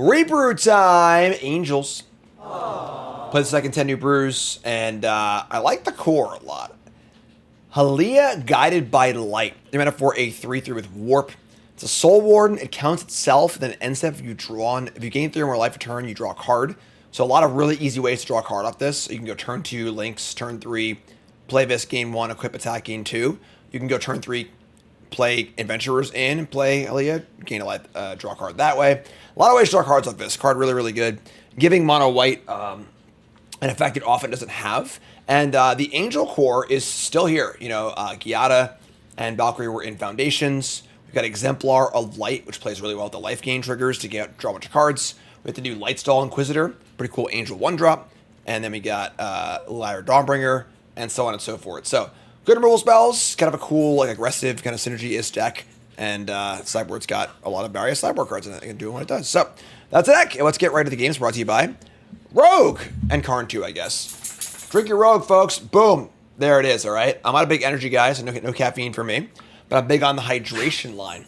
Rebrew time. Angels. Play the second 10 new brews, and I like the core a lot. Halia, Guided by Light. They mana for a 3/3 with Warp. It's a Soul Warden. It counts itself. Then end step, if you gain 3 or more life a turn, you draw a card. So a lot of really easy ways to draw a card off this. You can go turn 2, Lynx, turn 3, play this, gain 1, equip attack, gain 2. You can go turn 3, play Adventurers in, and play Halia, gain a life, draw a card that way. A lot of ways to draw cards like this. Card really, really good. Giving mono white an effect it often doesn't have. And the Angel core is still here. You know, Giada and Valkyrie were in Foundations. We've got Exemplar of Light, which plays really well with the life gain triggers to draw a bunch of cards. We have the new Lightstall Inquisitor, pretty cool Angel 1-drop. And then we got Lyra Dawnbringer, and so on and so forth. So, good removal spells, kind of a cool, like, aggressive kind of synergy-ish deck. And Sideboard's got a lot of various Sideboard cards in it and doing what it does. So, that's the deck. Let's get right to the games brought to you by Rogue and Karn 2, I guess. Drink your Rogue, folks. Boom. There it is, all right? I'm not a big energy guy, so no caffeine for me. But I'm big on the hydration line.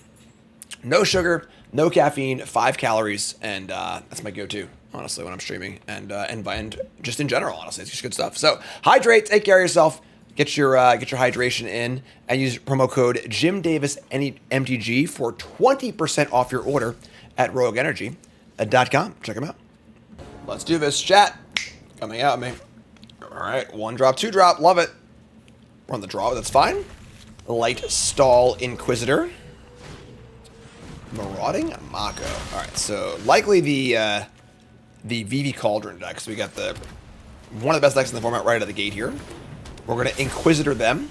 No sugar, no caffeine, 5 calories, and that's my go-to, honestly, when I'm streaming. And just in general, honestly, it's just good stuff. So, hydrate, take care of yourself, get your hydration in, and use promo code JimDavisMTG for 20% off your order at RogueEnergy.com. Check them out. Let's do this, chat. Coming out, me. All right, 1-drop, 2-drop, love it. We're on the draw, that's fine. Lightstall Inquisitor. Marauding Mako. All right, so likely the Vivi Cauldron deck. So we got one of the best decks in the format right out of the gate here. We're gonna Inquisitor them.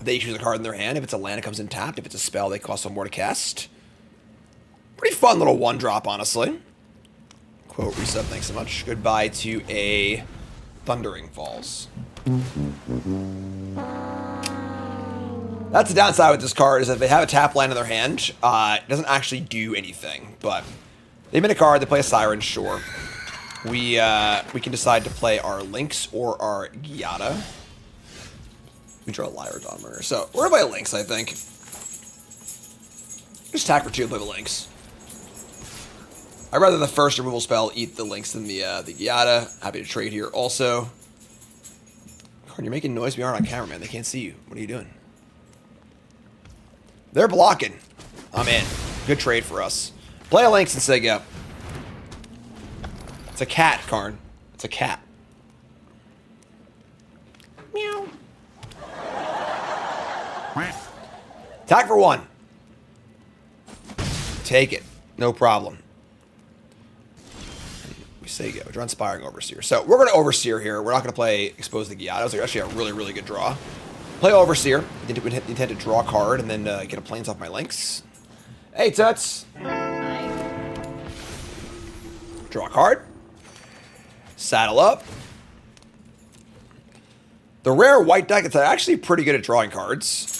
They choose a card in their hand. If it's a land, it comes in tapped. If it's a spell, they cost 1 more to cast. Pretty fun little 1-drop, honestly. Quote resub, thanks so much. Goodbye to a Thundering Falls. That's the downside with this card, is that they have a tap land in their hand. It doesn't actually do anything, but they mint a card, they play a Siren, sure. We can decide to play our Lynx or our Giada. We draw a Lyra Dawnbringer. So we're gonna play a Lynx, I think. Just attack for 2 and play the Lynx. I'd rather the first removal spell eat the Lynx than the Giada. Happy to trade here also. Card, you're making noise beyond on camera, man. They can't see you. What are you doing? They're blocking. I'm in. Good trade for us. Play a Lynx and say go. It's a cat, Karn. It's a cat. Meow. Attack for 1. Take it. No problem. We say go. Draw Inspiring Overseer. So we're going to Overseer here. We're not going to play Expose the Giada. So actually a really, really good draw. Play Overseer. We intend to draw a card and then get a Plains off my Lynx. Hey, Tuts. Draw a card. Saddle up. The rare white deck, it's actually pretty good at drawing cards.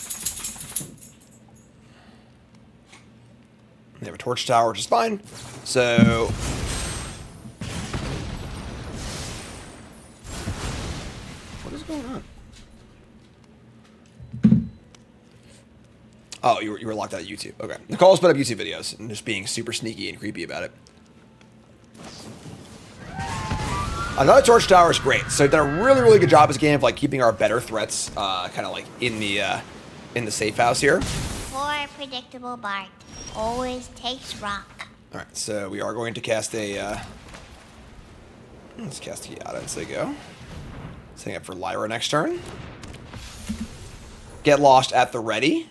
They have a Torch Tower, which is fine. So... what is going on? Oh, you were locked out of YouTube. Okay. Nicole's put up YouTube videos and just being super sneaky and creepy about it. Another Torch Tower is great. So they've done a really, really good job this game of like keeping our better threats kind of like in the safe house here. Poor predictable Bart. Always takes rock. Alright, so we are going to cast a let's cast a Giada and say go. Setting up for Lyra next turn. Get Lost at the ready.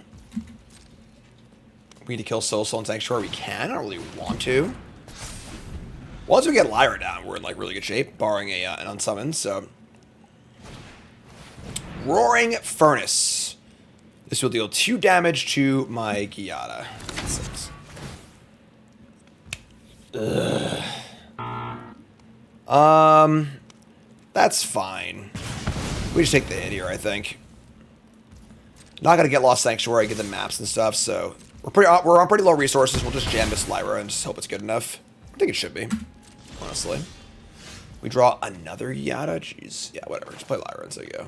We need to kill Soul and Sanctuary. We can. I don't really want to. Once we get Lyra down, we're in like really good shape, barring an unsummon. So, Roaring Furnace. This will deal 2 damage to my Giada. That's fine. We just take the hit here, I think. Not gonna get Lost Sanctuary, get the maps and stuff. So we're on pretty low resources. We'll just jam this Lyra and just hope it's good enough. I think it should be, honestly. We draw another Giada. Jeez, yeah, whatever. Just play Lyra and say go.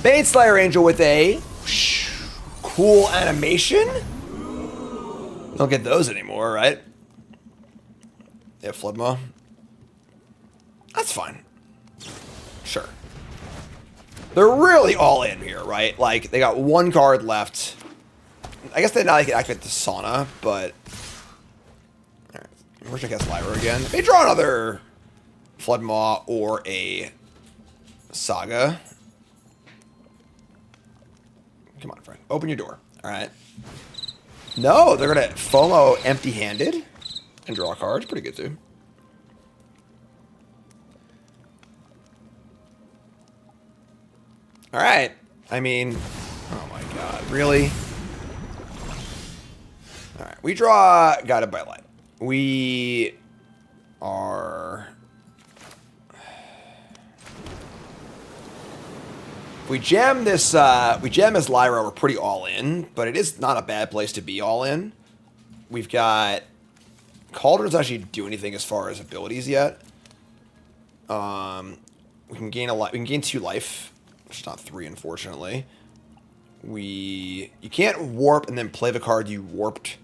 Bane Slayer Angel with a cool animation. Don't get those anymore, right? They have Floodmaw. That's fine. Sure. They're really all in here, right? Like, they got one card left. I guess they now they can activate the Sauna, but... Alright. We're gonna cast Lyra again. They draw another Floodmaw or a Saga. Come on, friend. Open your door. Alright. No, they're gonna FOMO empty-handed and draw a card. Pretty good, too. Alright. I mean... Oh my god. Really? Alright. We draw Guided by Light. We are... If we jam this Lyra, we're pretty all in, but it is not a bad place to be all in. We've got... Cauldron doesn't actually do anything as far as abilities yet. We can gain we can gain 2 life. Which is not 3, unfortunately. You can't warp and then play the card you warped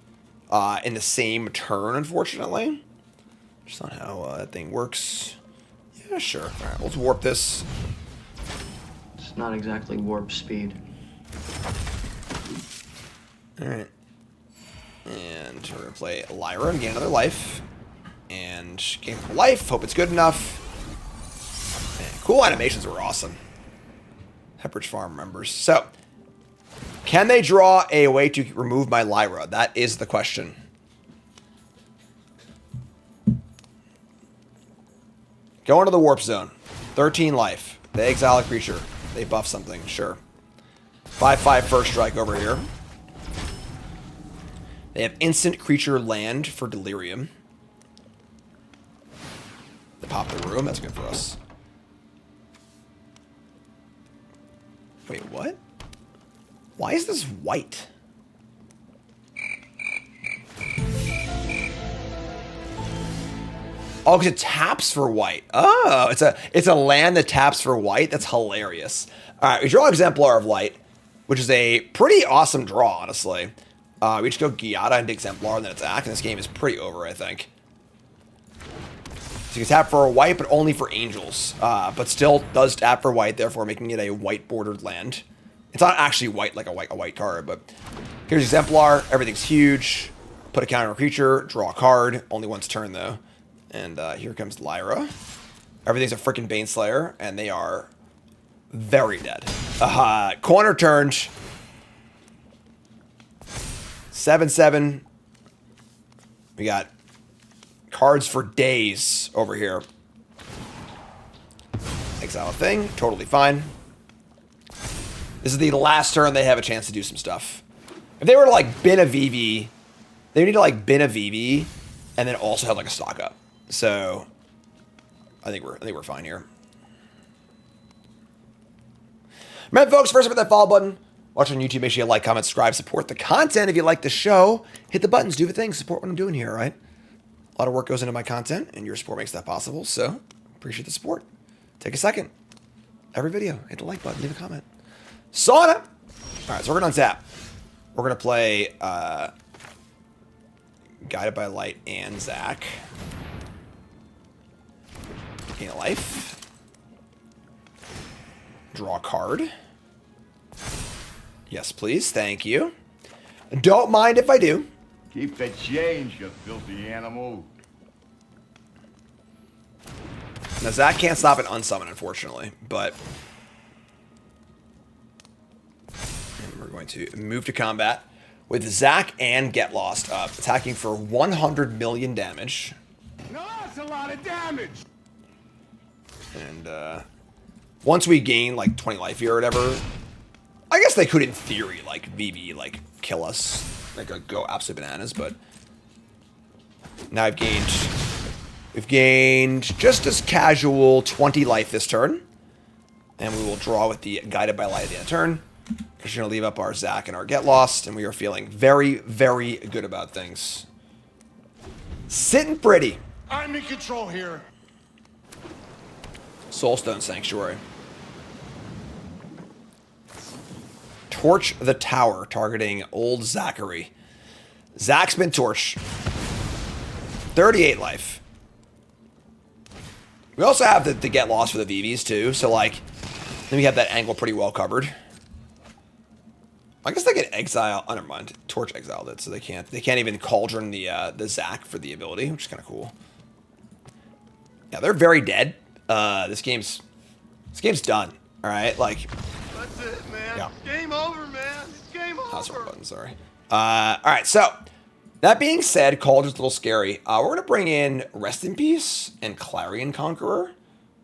in the same turn, unfortunately. That's not how that thing works. Yeah, sure. All right, let's warp this. It's not exactly warp speed. All right. And we're going to play Lyra and gain another life. And gain life. Hope it's good enough. And cool animations were awesome. Pepperidge Farm members. So, can they draw a way to remove my Lyra? That is the question. Go into the warp zone. 13 life. They exile a creature. They buff something. Sure. 5/5 first strike over here. They have instant creature land for Delirium. They pop the room. That's good for us. Wait, what? Why is this white? Oh, because it taps for white. Oh, it's a land that taps for white. That's hilarious. All right, we draw Exemplar of Light, which is a pretty awesome draw, honestly. We just go Giada into Exemplar and then attack, and this game is pretty over, I think. So you can tap for a white, but only for Angels. But still does tap for white, therefore making it a white-bordered land. It's not actually white like a white card, but here's Exemplar. Everything's huge. Put a counter on a creature, draw a card. Only once turn, though. And here comes Lyra. Everything's a freaking Baneslayer, and they are very dead. Corner turned. 7/7. We got cards for days over here. Exile a thing. Totally fine. This is the last turn they have a chance to do some stuff. If they were to, like, bin a Vivi, they need to, like, bin a Vivi and then also have, like, a stock up. So, I think we're fine here. Remember, folks, first hit that follow button. Watch on YouTube. Make sure you like, comment, subscribe, support the content. If you like the show, hit the buttons, do the things, support what I'm doing here, right? A lot of work goes into my content, and your support makes that possible. So, appreciate the support. Take a second. Every video, hit the like button, leave a comment. Sauna! All right, so we're going to untap. We're going to play Guided by Light and Zach. Gain a life. Draw a card. Yes, please. Thank you. Don't mind if I do. Keep the change, you filthy animal. Now, Zach can't stop an unsummon, unfortunately, but... And we're going to move to combat with Zach and Get Lost up, attacking for 100 million damage. No, that's a lot of damage. And, once we gain, like, 20 life here or whatever, I guess they could, in theory, like, Vivi, like, kill us. Like, go absolute bananas, but... Now we've gained just as casual 20 life this turn. And we will draw with the Guided by Light at the end of turn. We're going to leave up our Zach and our Get Lost, and we are feeling very, very good about things. Sitting pretty. I'm in control here. Soulstone Sanctuary. Torch the Tower, targeting old Zachary. Zach's been torched. 38 life. We also have the get lost for the Vivis too, so like, then we have that angle pretty well covered. I guess they can exile. Oh, never mind. Torch exiled it, so they can't. They can't even Cauldron the Zac for the ability, which is kind of cool. Yeah, they're very dead. This game's done. All right, like. That's it, man. Yeah. Game over, man. It's game over. That's the wrong button. Sorry. All right, so that being said, Cauldron's a little scary. We're gonna bring in Rest in Peace and Clarion Conqueror.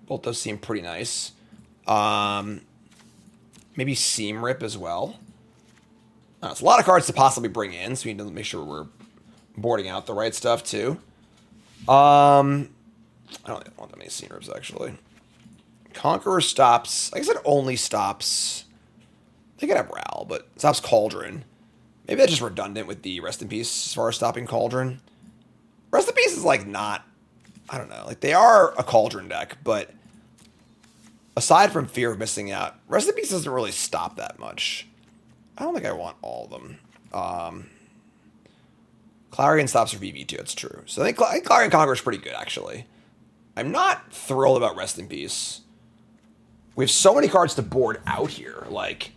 Both those seem pretty nice. Maybe Seam Rip as well. It's a lot of cards to possibly bring in, so we need to make sure we're boarding out the right stuff too. I don't want that many Seam Rips actually. Conqueror stops. I guess it only stops. They could have Ral, but it stops Cauldron. Maybe that's just redundant with the Rest in Peace as far as stopping Cauldron. Rest in Peace is like not. I don't know. Like they are a Cauldron deck, but aside from fear of missing out, Rest in Peace doesn't really stop that much. I don't think I want all of them. Clarion stops for Vivi too, that's true. So I think Clarion Conqueror is pretty good, actually. I'm not thrilled about Rest in Peace. We have so many cards to board out here. Like,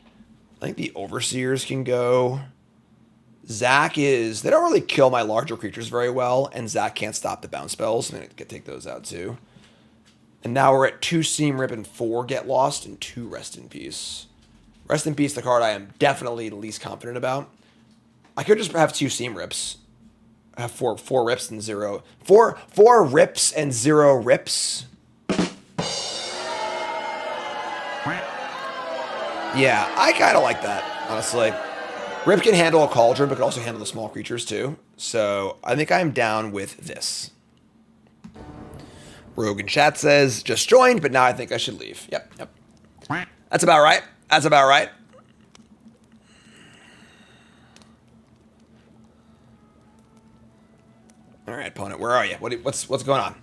I think the Overseers can go. Zac is... They don't really kill my larger creatures very well, and Zac can't stop the bounce spells. I'm going to take those out too. And now we're at 2 Seam Rip and 4 Get Lost and 2 Rest in Peace. Rest in Peace, the card I am definitely the least confident about. I could just have 2 Seam Rips. I have 4 rips and 0. 4 rips and 0 rips. Yeah, I kind of like that, honestly. Rip can handle a Cauldron, but can also handle the small creatures too. So I think I'm down with this. Rogue in chat says, just joined, but now I think I should leave. Yep. That's about right. That's about right. All right, opponent, where are you? What's going on?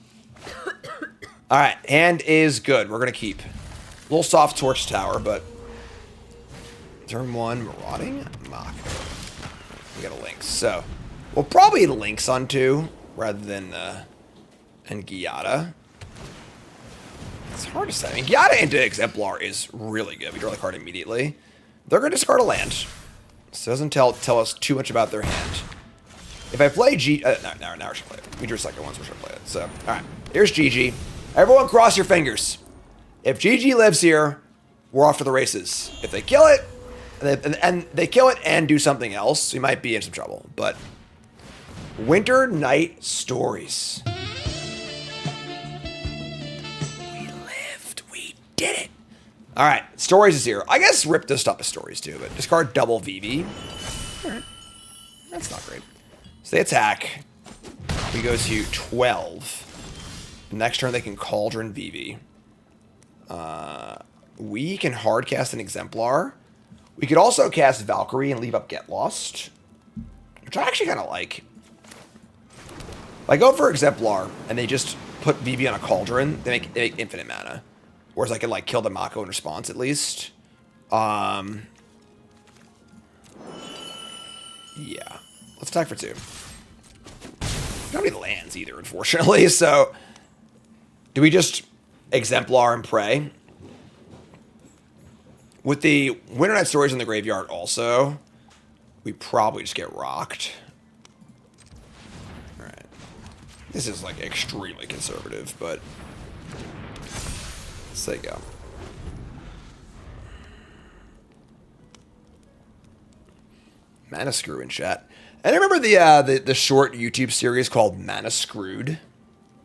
All right, hand is good. We're going to keep. A little soft Torch Tower, but... Turn 1, Marauding? Mako. We got a Lynx. So, we'll probably Lynx on 2, rather than... and Giada. It's hard to say. I mean, Giada into Exemplar is really good. We draw the card immediately. They're going to discard a land. So it doesn't tell us too much about their hand. If I play now we should play it. We drew second once, we should play it. So, alright. Here's GG. Everyone cross your fingers. If GG lives here, we're off to the races. If they kill it, and they kill it and do something else, we might be in some trouble. But Winter Night Stories. Did it. All right, Stories is here. I guess Rip does stop his Stories too, but discard double Vivi. All right, that's not great. So they attack. He goes to 12. Next turn they can Cauldron Vivi. We can hard cast an Exemplar. We could also cast Valkyrie and leave up Get Lost, which I actually kind of like. If I go for Exemplar and they just put Vivi on a Cauldron, they make infinite mana. Whereas I could, like, kill the Mako in response, at least. Yeah. Let's attack for 2. Don't need lands either, unfortunately, so... Do we just Exemplar and pray? With the Winter Night Stories in the graveyard also, we probably just get rocked. Alright. This is, like, extremely conservative, but... There you go. Mana Screw in chat. And I remember the short YouTube series called Mana Screwed.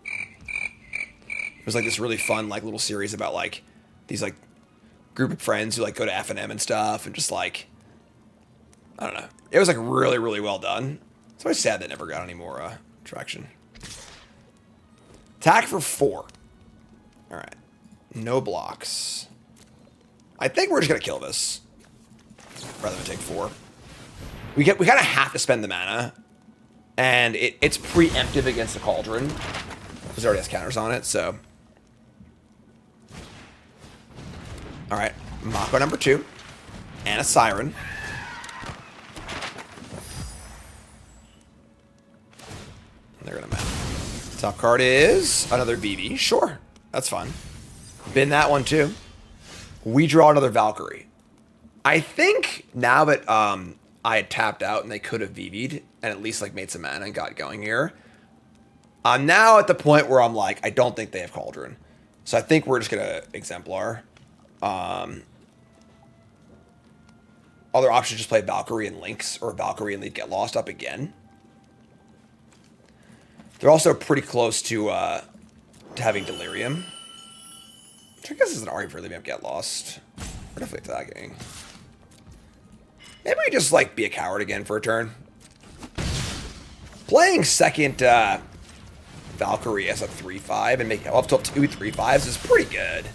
It was like this really fun like little series about like these like group of friends who like go to F&M and stuff and just like I don't know. It was like really, really well done. It's always sad that never got any more traction. Attack for 4. Alright. No blocks. I think we're just gonna kill this. Rather than take 4. We kind of have to spend the mana. And it's preemptive against the Cauldron. Because it already has counters on it, so. Alright. Mako number 2. And a Siren. They're gonna map. Top card is another Vivi. Sure. That's fun. Been that one too. We draw another Valkyrie. I think now that I had tapped out and they could have Vivi'd and at least like made some mana and got going here. I'm now at the point where I'm like, I don't think they have Cauldron. So I think we're just going to Exemplar. Other options, just play Valkyrie and Lynx or Valkyrie and they'd get lost up again. They're also pretty close to having Delirium. Which I guess is an argument for leaving up Get Lost. We're definitely attacking. Maybe we just like be a coward again for a turn. Playing second Valkyrie as a 3/5 and make up to 2 3/5s is pretty good.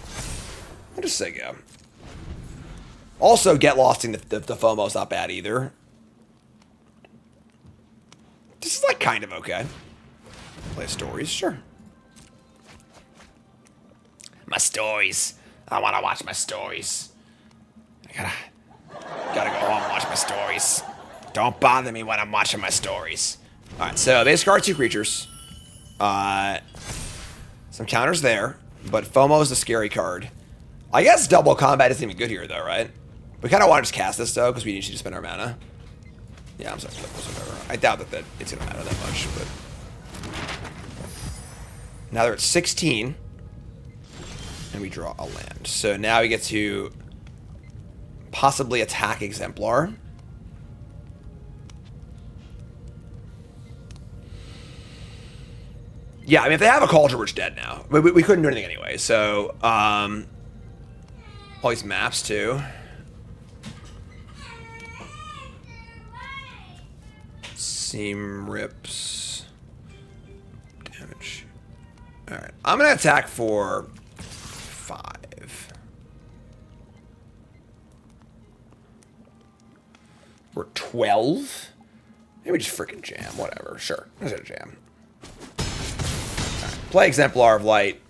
I'll just say go. Also, Get Losting the FOMO's not bad either. This is like kind of okay. Play stories, sure. My stories. I want to watch my stories. I gotta go home and watch my stories. Don't bother me when I'm watching my stories. Alright, so base card 2 creatures. Some counters there, but FOMO is the scary card. I guess double combat isn't even good here though, right? We kind of want to just cast this though, because we need to spend our mana. Yeah, I'm sorry. Whatever. I doubt that it's going to matter that much, but... Now they're at 16. And we draw a land. So now we get to possibly attack Exemplar. Yeah, I mean, if they have a Cauldron, we're just dead now. We couldn't do anything anyway, so... all these maps, too. Seam rips. Damage. Alright, I'm going to attack for 5. We're 12? Maybe just freaking jam, whatever. Sure, let's go jam. Right. Play Exemplar of Light.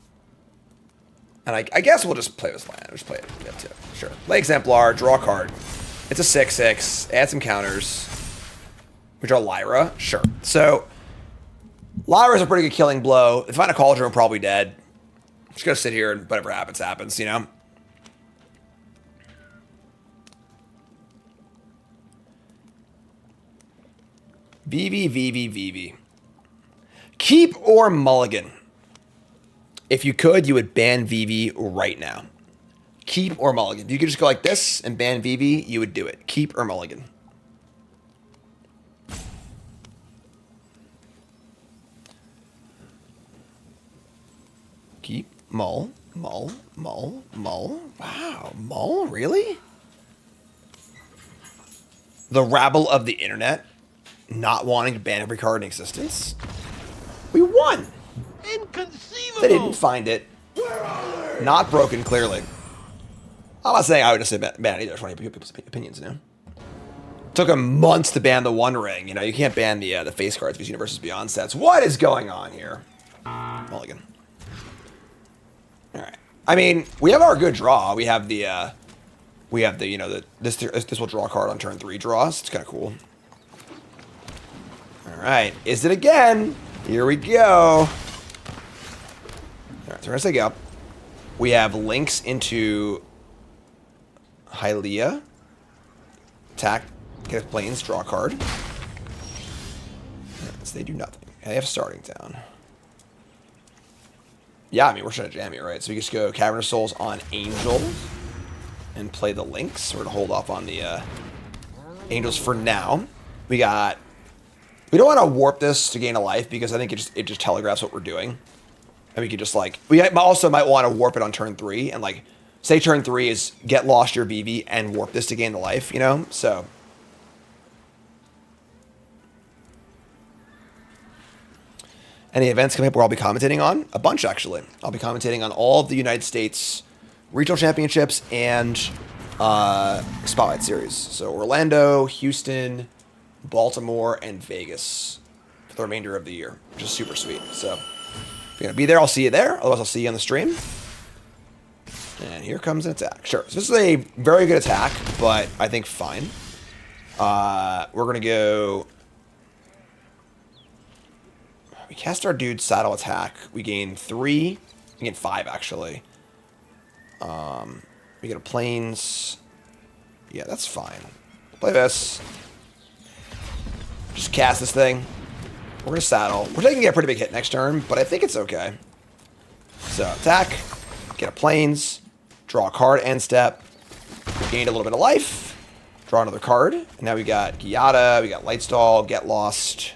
And I guess we'll just play this land. We'll just play it too. Sure. Play Exemplar, draw a card. It's a 6/6. Add some counters. We draw Lyra. Sure. So, Lyra's a pretty good killing blow. If I find a Cauldron, I'm probably dead. Just gonna sit here and whatever happens, happens, you know? Vivi. Keep or mulligan. If you could, you would ban Vivi right now. Keep or mulligan. If you could just go like this and ban Vivi, you would do it. Keep or mulligan. Keep. Mull. Wow. Mull? Really? The rabble of the internet not wanting to ban every card in existence? We won! Inconceivable! They didn't find it. Not broken, clearly. I'm not saying I would just say ban either. It's funny people's opinions, you know? Took them months to ban the One Ring. You know, you can't ban the face cards because Universes Beyond sets. What is going on here? Mulligan. Alright. I mean, we have our good draw. We have the, you know, this will draw a card on turn 3 draws. It's kind of cool. Alright. Is it again? Here we go. Alright, so as I go, we have links into Hylia. Attack, get planes, draw a card. Right, so they do nothing. And they have starting down. Yeah, I mean, we're trying to jam here, right? So we just go Cavern of Souls on Angels and play the links. We're going to hold off on the Angels for now. We don't want to warp this to gain a life because I think it just telegraphs what we're doing. And we could just like, we also might want to warp it on turn 3 and like, say turn 3 is get lost your Vivi and warp this to gain the life, you know? So. Any events coming up where I'll be commentating on? A bunch, actually. I'll be commentating on all of the United States Regional Championships and Spotlight Series. So Orlando, Houston, Baltimore, and Vegas for the remainder of the year, which is super sweet. So if you're going to be there, I'll see you there. Otherwise, I'll see you on the stream. And here comes an attack. Sure. So this is a very good attack, but I think fine. We're going to go... We cast our dude Saddle Attack. We gain 3 You get 5, actually. We get a plains. Yeah, that's fine. Play this. Just cast this thing. We're going to saddle. We're taking a pretty big hit next turn, but I think it's okay. So, attack. Get a plains. Draw a card, end step. Gained a little bit of life. Draw another card. And now we got Giada, we got Lightstall, Get Lost.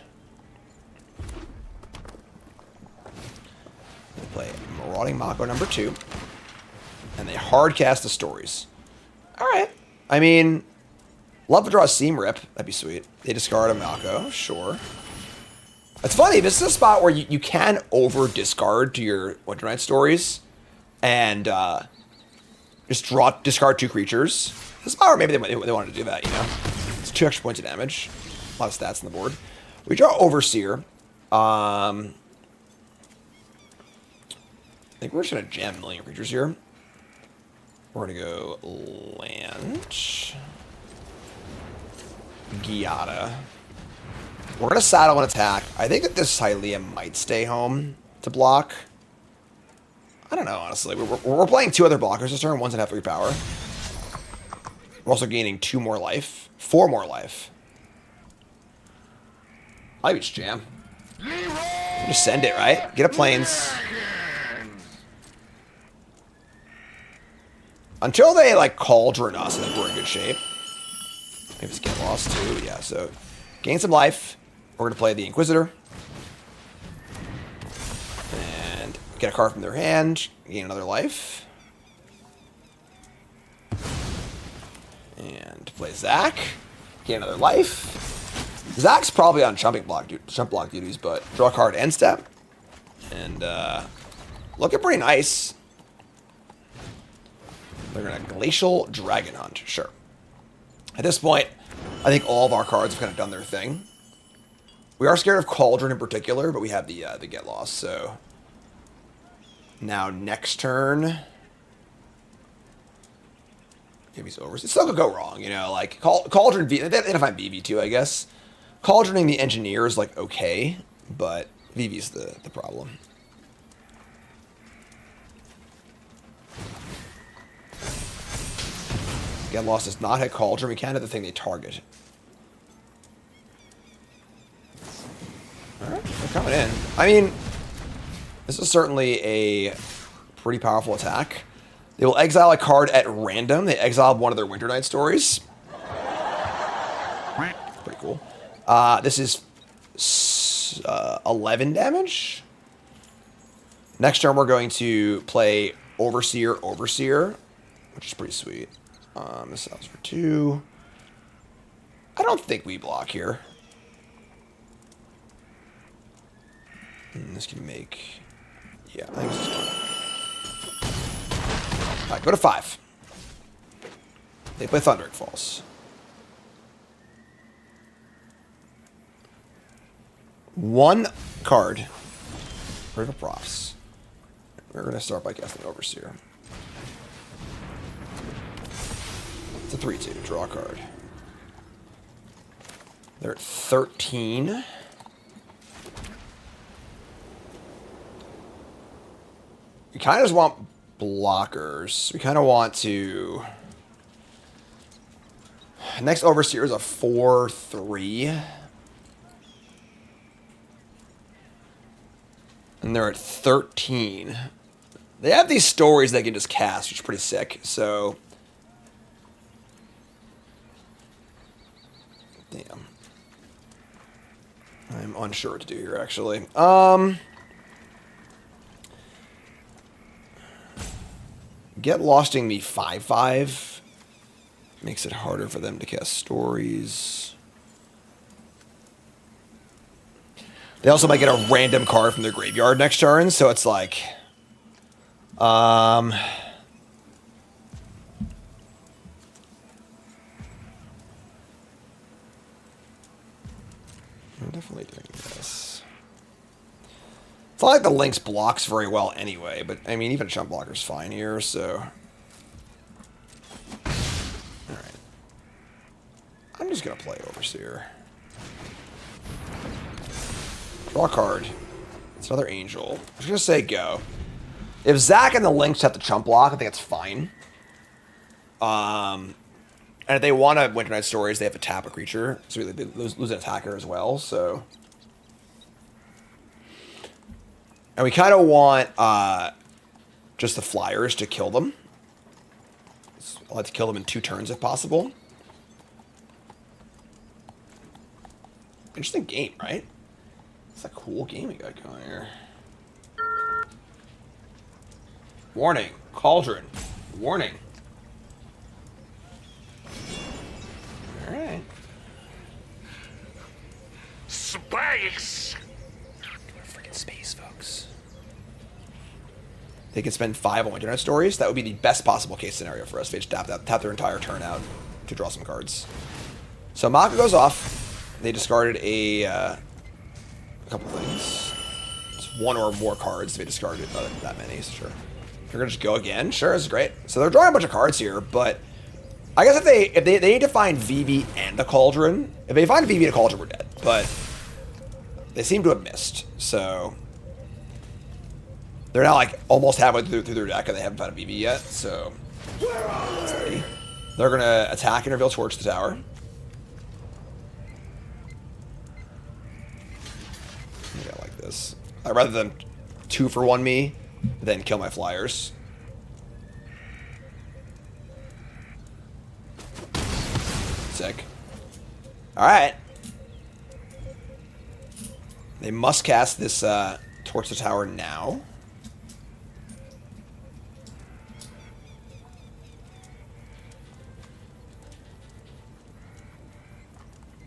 We play Marauding Mako number 2. And they hard cast the stories. Alright. I mean, love to draw a Seam Rip. That'd be sweet. They discard a Mako, sure. It's funny, this is a spot where you can over-discard to your Winter Night stories. And just discard 2 creatures. This is a spot where maybe they wanted to do that, you know? It's 2 extra points of damage. A lot of stats on the board. We draw Overseer. I think we're just going to jam a million creatures here. We're going to go land. Giada. We're going to saddle and attack. I think that this Hylia might stay home to block. I don't know, honestly. We're playing 2 other blockers this turn. One's at half 3 power. We're also gaining 2 more life. 4 more life. I just jam. Just send it, right? Get a plains. Until they, like, Cauldron us, I think we're in good shape. Maybe just get lost, too. Yeah, so gain some life. We're going to play the Inquisitor. And get a card from their hand. Gain another life. And play Zach. Gain another life. Zach's probably on jump block duties, but draw a card end step. And looking pretty nice. They're going to Glacial Dragon Hunt. Sure. At this point, I think all of our cards have kind of done their thing. We are scared of Cauldron in particular, but we have the Get Lost, so... Now, next turn... Maybe it's over. It still could go wrong, you know, like, Cauldron... They define Vivi, too, I guess. Cauldroning the Engineer is, like, okay, but Vivi's the problem. Get Lost does not hit Cauldron. We can't hit the thing they target. Alright, they're coming in. I mean, this is certainly a pretty powerful attack. They will exile a card at random. They exiled one of their Winter Night stories. Pretty cool. This is 11 damage. Next turn, we're going to play Overseer, which is pretty sweet. This sells for 2. I don't think we block here. This can make... Yeah, I think this is fine. Alright, go to 5. They play Thundering Falls. 1 card. River Profs. We're going to start by casting Overseer. It's a 3-2. Draw a card. They're at 13. We kind of just want blockers. We kind of want to... Next Overseer is a 4-3. And they're at 13. They have these stories they can just cast, which is pretty sick. So... Damn. I'm unsure what to do here, actually. Get Losting me 5/5 makes it harder for them to cast stories. They also might get a random card from their graveyard next turn, so it's like... We're definitely doing this. It's not like the Lynx blocks very well anyway, but, I mean, even a chump blocker's fine here, so... Alright. I'm just gonna play Overseer. Draw a card. It's another Angel. I was gonna say go. If Zach and the Lynx have to chump block, I think it's fine. And if they want to Winter Night Stories, they have to tap a creature, so they lose an attacker as well. So, and we kind of want just the flyers to kill them. So I'd like to kill them in 2 turns if possible. Interesting game, right? It's a cool game we got going here. Warning, Cauldron. Warning. All right. Space! Freaking space, folks. They could spend 5 on Internet Stories. That would be the best possible case scenario for us. They just tap their entire turn out to draw some cards. So Maka goes off. They discarded a couple things. It's 1 or more cards. They discarded not that many, so sure. They're gonna just go again. Sure, this is great. So they're drawing a bunch of cards here, but I guess if they need to find Vivi and a Cauldron. If they find Vivi and a Cauldron, we're dead. But they seem to have missed. So they're now like almost halfway through their deck, and they haven't found a Vivi yet. So they're gonna attack and reveal Torch the tower. Yeah, like this. I'd rather than 2-for-1 me than kill my flyers. Sick. Alright. They must cast this Torch the Tower now.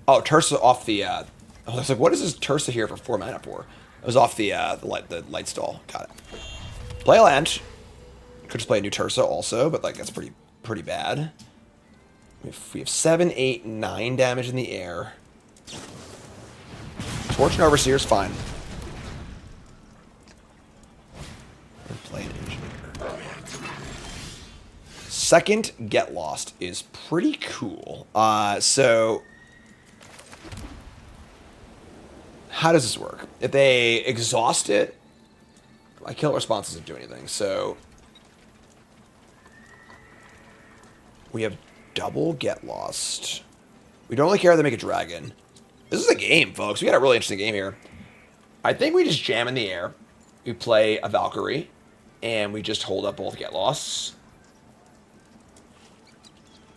Oh, Tursa off the... I was like, what is this Tursa here for 4 mana for? It was off the light stall. Got it. Play a land. Could just play a new Tursa also, but like that's pretty bad. We have 7, 8, 9 damage in the air. Torch and Overseer's fine. And play an Engineer. Second Get Lost is pretty cool. So how does this work? If they exhaust it, my kill response doesn't do anything. So we have double Get Lost. We don't really care if they make a dragon. This is a game, folks. We got a really interesting game here. I think we just jam in the air. We play a Valkyrie, and we just hold up both Get Losts.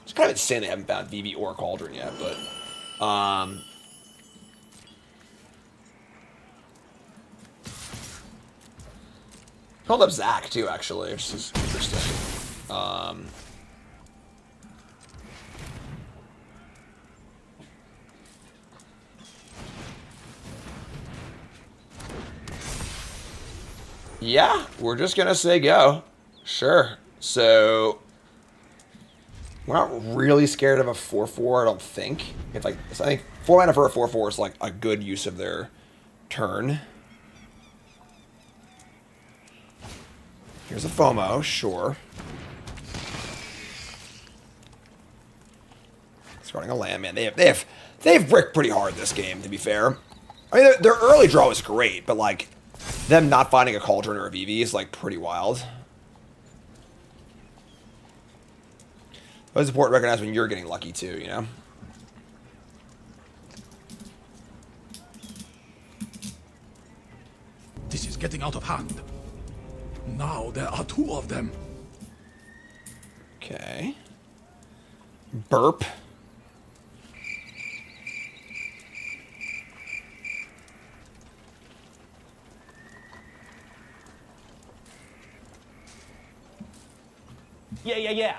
It's kind of insane they haven't found Vivi or Cauldron yet, but hold up Zach too, actually, which is interesting. Yeah, we're just gonna say go. Sure. So we're not really scared of a 4/4, I don't think. It's like I think 4 mana for a 4/4 is like a good use of their turn. Here's a FOMO, sure. Starting a land, man. They've bricked pretty hard this game, to be fair. I mean, their early draw is great, but like them not finding a Cauldron or a Vivi is like pretty wild. But it's important to recognize when you're getting lucky too, you know? This is getting out of hand. Now there are 2 of them. Okay. Burp. Yeah.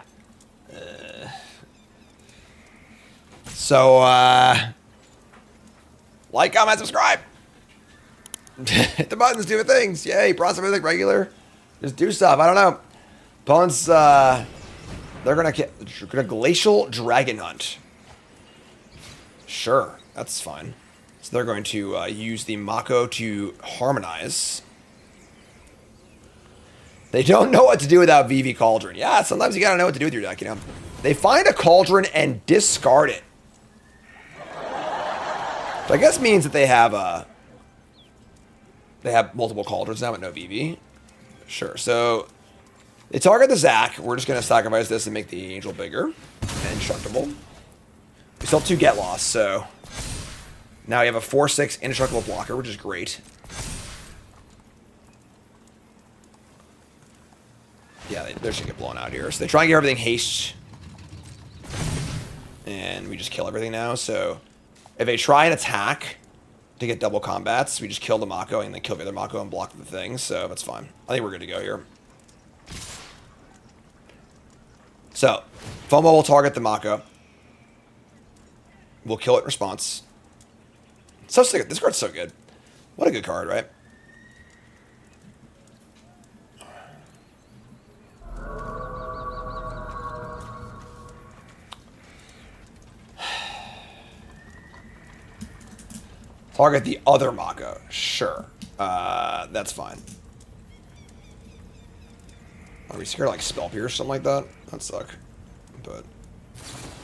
So, like, comment, subscribe. Hit the buttons, do the things. Yay, bronze everything regular. Just do stuff. I don't know. Opponents, they're gonna Glacial Dragon Hunt. Sure, that's fine. So they're going to use the Mako to harmonize. They don't know what to do without Vivi Cauldron. Yeah, sometimes you gotta know what to do with your deck, you know. They find a Cauldron and discard it. So I guess means that they have multiple Cauldrons now, but no Vivi. Sure. So they target the Zac. We're just going to sacrifice this and make the Angel bigger and indestructible. We still have 2 get lost, so now we have a 4/6 indestructible blocker, which is great. Yeah, they're just going to get blown out here. So they try and get everything haste. And we just kill everything now. So if they try and attack to get double combats, we just kill the Mako and then kill the other Mako and block the thing. So that's fine. I think we're good to go here. So FOMO will target the Mako. We'll kill it in response. So sick. This card's so good. What a good card, right? Target the other Mako. Sure. That's fine. Are we scared of, like, Spell Pierce or something like that? That'd suck. But...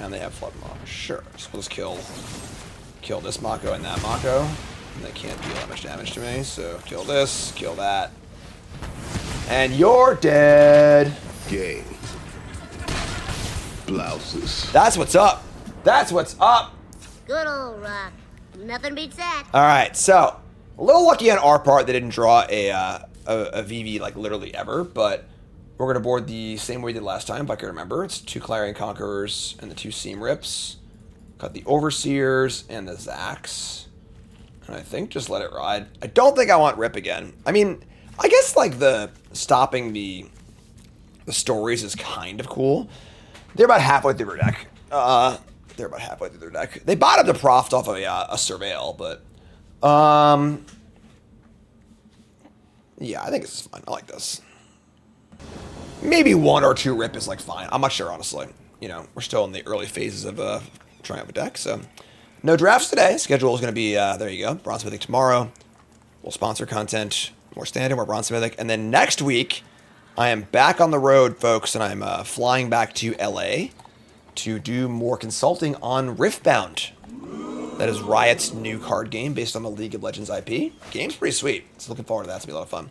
And they have Flood Mako. Sure. So we'll just kill this Mako and that Mako. And they can't deal that much damage to me. So kill this, kill that. And you're dead. Gay. Blouses. That's what's up. That's what's up. Good old rock. Nothing beats that. All right, so a little lucky on our part they didn't draw a Vivi like literally ever, but we're gonna board the same way we did last time. If I can remember, it's 2 Clarion Conquerors and the 2 Seam Rips. Got the Overseers and the Zacs, and I think just let it ride. I don't think I want Rip again. I mean, I guess like the stopping the stories is kind of cool. They're about halfway through their deck. They're about halfway through their deck. They bottomed the Proft off of a Surveil, but... yeah, I think this is fine. I like this. Maybe 1 or 2 Rip is, like, fine. I'm not sure, honestly. You know, we're still in the early phases of trying out a deck, so... No drafts today. Schedule is going to be, there you go. Bronze Mythic tomorrow. We'll sponsor content. More Standard, more Bronze Mythic. And then next week, I am back on the road, folks, and I'm flying back to LA to do more consulting on Riftbound. That is Riot's new card game based on the League of Legends IP. Game's pretty sweet. So looking forward to that. It's going to be a lot of fun.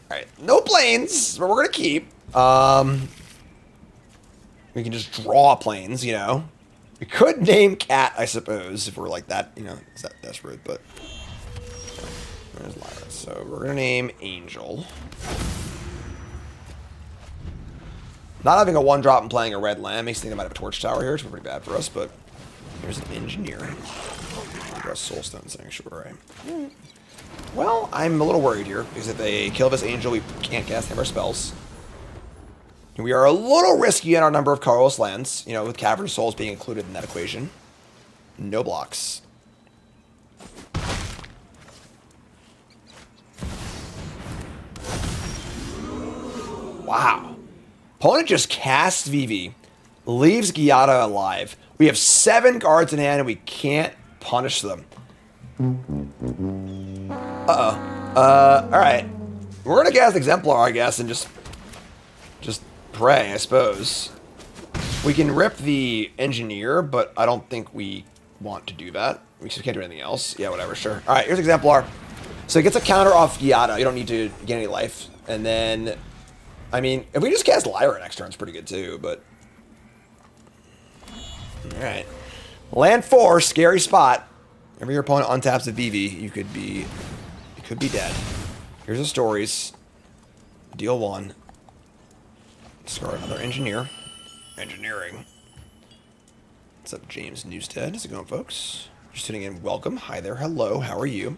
Alright, no planes, but we're going to keep. We can just draw planes, you know. We could name Cat, I suppose, if we're like that, you know, it's that desperate, but... There's Lyra. So we're going to name Angel. Not having a 1-drop and playing a red land makes me think I might have a Torch Tower here, which would be pretty bad for us, but here's an Engineer. Got a Soulstone Sanctuary. Well, I'm a little worried here, because if they kill this Angel, we can't cast any of our spells. And we are a little risky in our number of colorless lands, you know, with Cavern of Souls being included in that equation. No blocks. Wow. Opponent just casts Vivi, leaves Giada alive. We have 7 cards in hand and we can't punish them. Alright. We're gonna cast Exemplar, I guess, and just pray, I suppose. We can rip the Engineer, but I don't think we want to do that. We just can't do anything else. Yeah, whatever, sure. Alright, here's Exemplar. So it gets a counter off Giada. You don't need to get any life. And then... I mean, if we just cast Lyra next turn, it's pretty good too, but... Alright. Land 4, scary spot. Whenever your opponent untaps a Vivi, you could be dead. Here's the stories. Deal 1. Discard another Engineer. Engineering. What's up, James Newstead? How's it going, folks? Just tuning in. Welcome. Hi there. Hello. How are you?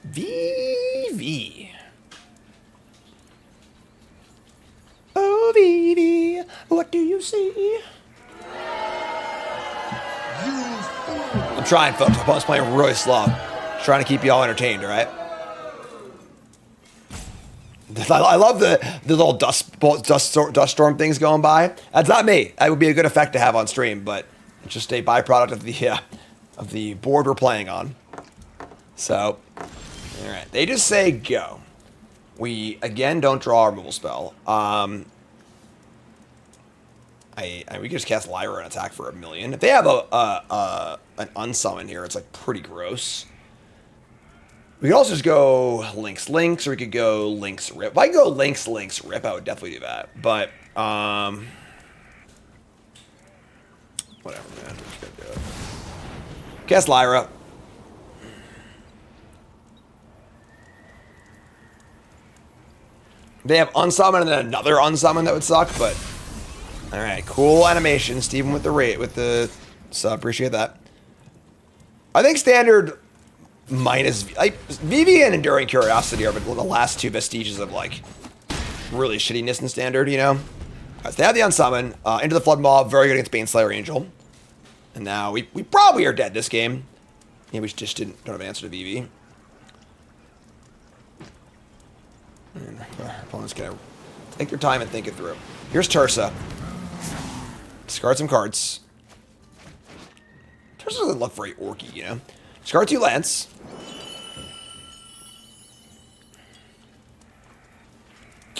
Vivi. Oh, Vivi, what do you see? I'm trying, folks. My opponent's playing really slow. Trying to keep you all entertained, all right? I love the little dust storm things going by. That's not me. That would be a good effect to have on stream, but it's just a byproduct of the board we're playing on. So... Alright, they just say go. We, again, don't draw a removal spell. I we could just cast Lyra and attack for 1,000,000. If they have an unsummon here, it's like pretty gross. We could also just go Lynx, or we could go Lynx, Rip. If I could go Lynx, Rip, I would definitely do that. But, whatever, man. We're just gonna do it. Cast Lyra. They have unsummon and then another unsummon that would suck, but... Alright, cool animation. Steven with the sub. Appreciate that. I think standard minus... Like, Vivi and Enduring Curiosity are the last two vestiges of, like, really shittiness in standard, you know? Alright, so they have the unsummon. Into the Flood Maw, very good against Baneslayer Angel. And now we probably are dead this game. Yeah, we just don't have an answer to Vivi. And our opponent's gonna take their time and think it through. Here's Tursa. Discard some cards. Tursa doesn't look very orky, you know? Discard 2 lands.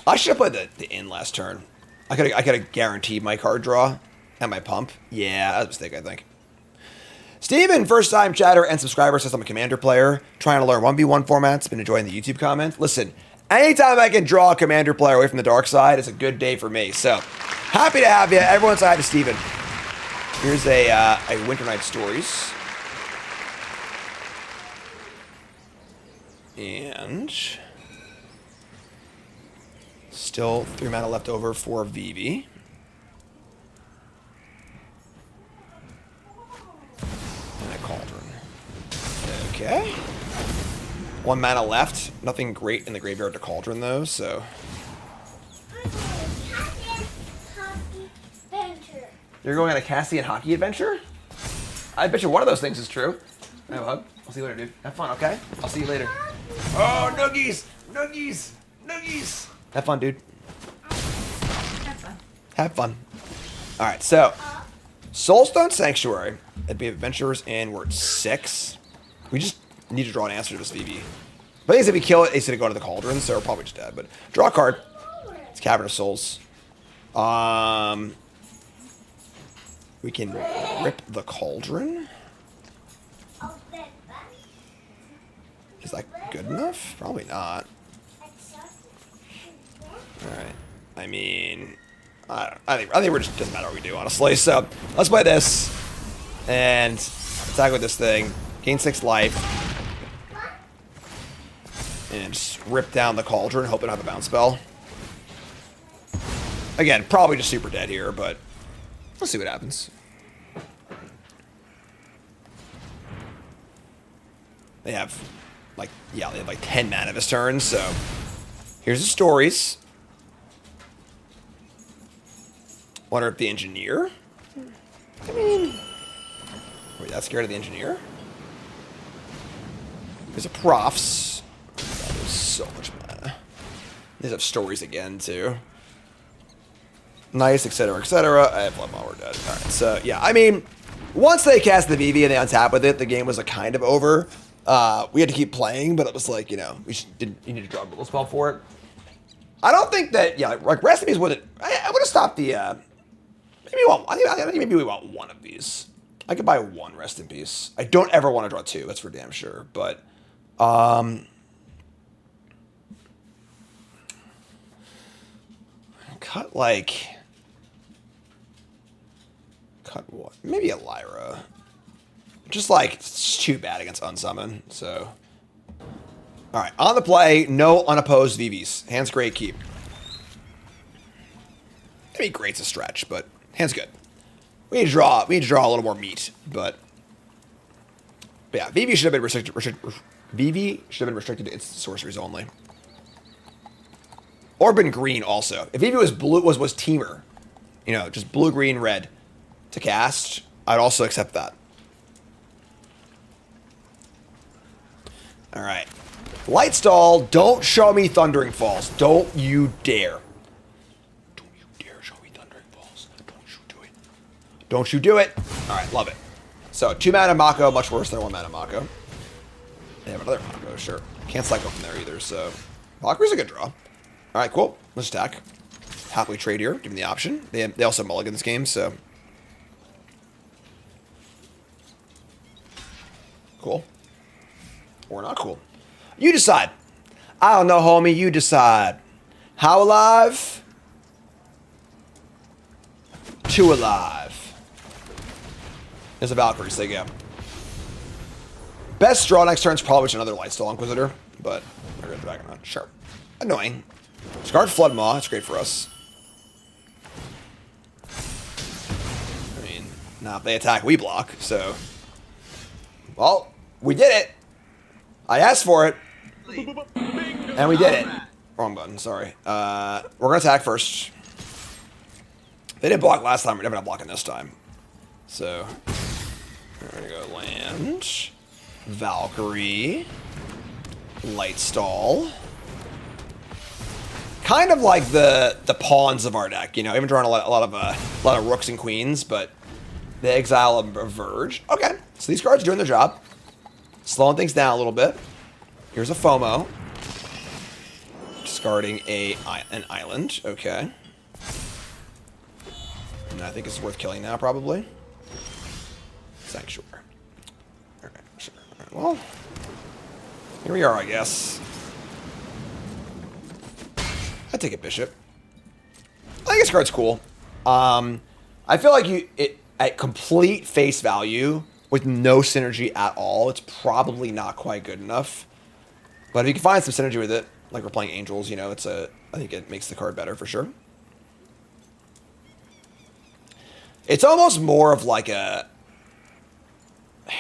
I should have played the in last turn. I could have guaranteed my card draw and my pump. Yeah, that was a mistake, I think. Steven, first time chatter and subscriber, says I'm a commander player, trying to learn 1v1 formats, been enjoying the YouTube comments. Listen, anytime I can draw a commander player away from the dark side, it's a good day for me. So, happy to have you. Everyone say hi to Steven. Here's a Winter Night Stories. And... still 3 mana left over for Vivi. And a Cauldron. Okay. 1 mana left. Nothing great in the graveyard to Cauldron, though, so... You're going on a Cassian hockey adventure? I bet you one of those things is true. Have a hug. I'll see you later, dude. Have fun, okay? I'll see you later. Oh, noogies! Noogies! Noogies! Have fun, dude. Have fun. Have fun. Alright, so... Soulstone Sanctuary. It'd be Adventurers in, we're at 6. We just need to draw an answer to this Vivi. But I think if we kill it, it's going to go to the Cauldron, so we're probably just dead. But draw a card. It's Cavern of Souls. We can rip the Cauldron. Is that good enough? Probably not. Alright. I mean... I think we're just doesn't matter what we do, honestly. So, let's play this. And attack with this thing. Gain 6 life. And just rip down the Cauldron, hope it don't have a bounce spell. Again, probably just super dead here, but let's see what happens. They have like 10 mana this turn, so here's the stories. Wonder if the engineer? I mean, are we that scared of the engineer? There's a profs. God, there's so much mana. These have stories again, too. Nice, etc., etc. I have Blood Maw, we're dead. Alright, so, yeah, I mean, once they cast the Vivi and they untap with it, the game was kind of over. We had to keep playing, but it was like, you know, you need to draw a Rule Spell for it. I don't think that, yeah, like, recipes wouldn't... I would have stopped the, I think maybe we want one of these. I could buy 1 Rest in Peace. I don't ever want to draw 2, that's for damn sure, but... cut, like... Cut what? Maybe a Lyra. Just, like, it's too bad against Unsummon, so... Alright, on the play, no unopposed VVs. Hand's great, keep. I mean, great's a stretch, but hand's good. We need to draw a little more meat, but yeah, Vivi should have been restricted. Vivi should have been restricted to its sorceries only, or been green also. If Vivi was blue, was teamer, you know, just blue, green, red to cast, I'd also accept that. All right, Lightstall. Don't show me Thundering Falls. Don't you dare. Don't you do it. Alright, love it. So, 2 mana Mako, much worse than 1 mana Mako. They have another Mako, sure. Can't cycle from there either, so... Valkyrie's a good draw. Alright, cool. Let's attack. happily trade here, given the option. They also mulligan this game, so. Cool. Or not cool. You decide. I don't know, homie. You decide. How alive? Too alive. There's a Valkyrie, so there you go. Best draw next turn is probably another Lightstall Inquisitor, but we're going to Dragon on. Sure. Annoying. Scarred Floodmaw, that's great for us. I mean, now if they attack, we block, so. Well, we did it. I asked for it. And we did it. Wrong button, sorry. We're going to attack first. They didn't block last time, we're definitely not blocking this time. So, we're going to go land. Valkyrie. Lightstall. Kind of like the pawns of our deck, you know. Even drawing a lot of rooks and queens, but they exile a Verge. Okay, so these cards are doing their job, slowing things down a little bit. Here's a FOMO, discarding an island. Okay, and I think it's worth killing now, probably. Sanctuary. All right, sure. All right, well, here we are, I guess. I take a bishop. I think this card's cool. I feel like at complete face value with no synergy at all, it's probably not quite good enough. But if you can find some synergy with it, like we're playing Angels, you know, I think it makes the card better for sure. It's almost more of like